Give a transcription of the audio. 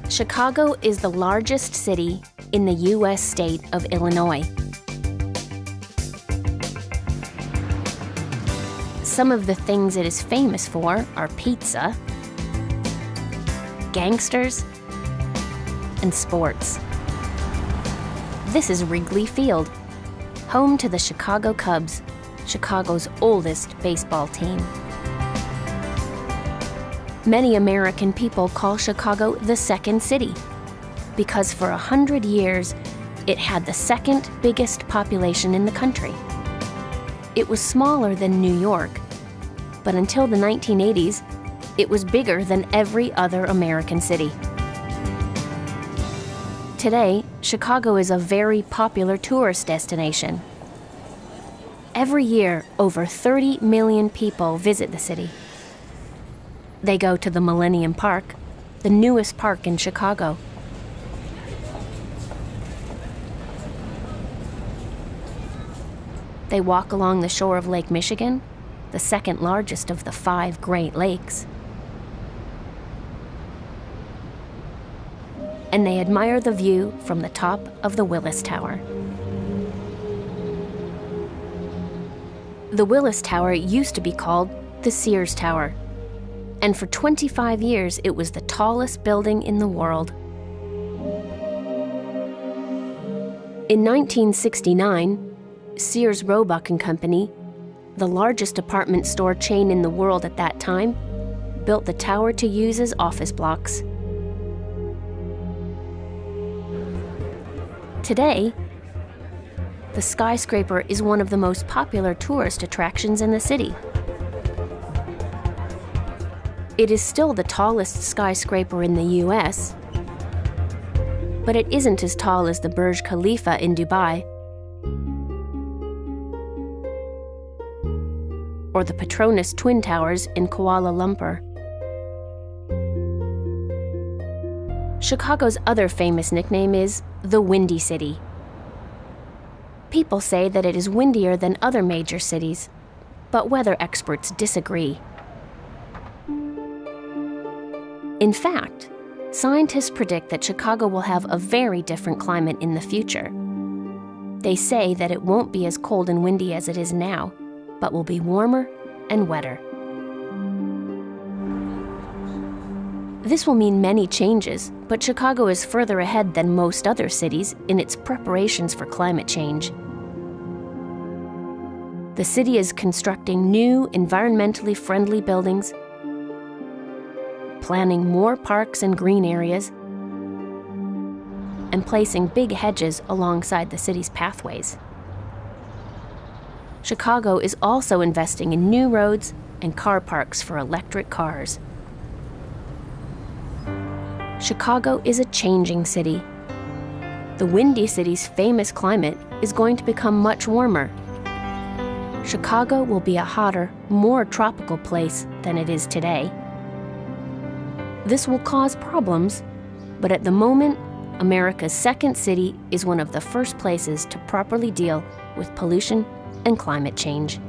Chicago is the largest city in the U.S. state of Illinois. Some of the things it is famous for are pizza, gangsters, and sports. This is Wrigley Field, home to the Chicago Cubs, Chicago's oldest baseball team. Many American people call Chicago the Second City because for 100 years, it had the second biggest population in the country. It was smaller than New York, but until the 1980s, it was bigger than every other American city. Today, Chicago is a very popular tourist destination. Every year, over 30 million people visit the city. They go to the Millennium Park, the newest park in Chicago. They walk along the shore of Lake Michigan, the second largest of the 5 Great Lakes. And they admire the view from the top of the Willis Tower. The Willis Tower used to be called the Sears Tower, and for 25 years it was the tallest building in the world. In 1969, Sears Roebuck and Company, the largest department store chain in the world at that time, built the tower to use as office blocks. Today, the skyscraper is one of the most popular tourist attractions in the city. It is still the tallest skyscraper in the U.S., but it isn't as tall as the Burj Khalifa in Dubai or the Petronas Twin Towers in Kuala Lumpur. Chicago's other famous nickname is the Windy City. People say that it is windier than other major cities, but weather experts disagree. In fact, scientists predict that Chicago will have a very different climate in the future. They say that it won't be as cold and windy as it is now, but will be warmer and wetter. This will mean many changes, but Chicago is further ahead than most other cities in its preparations for climate change. The city is constructing new, environmentally friendly buildings, planning more parks and green areas, and placing big hedges alongside the city's pathways. Chicago is also investing in new roads and car parks for electric cars. Chicago is a changing city. The Windy City's famous climate is going to become much warmer. Chicago will be a hotter, more tropical place than it is today. This will cause problems, but at the moment, America's second city is one of the first places to properly deal with pollution and climate change.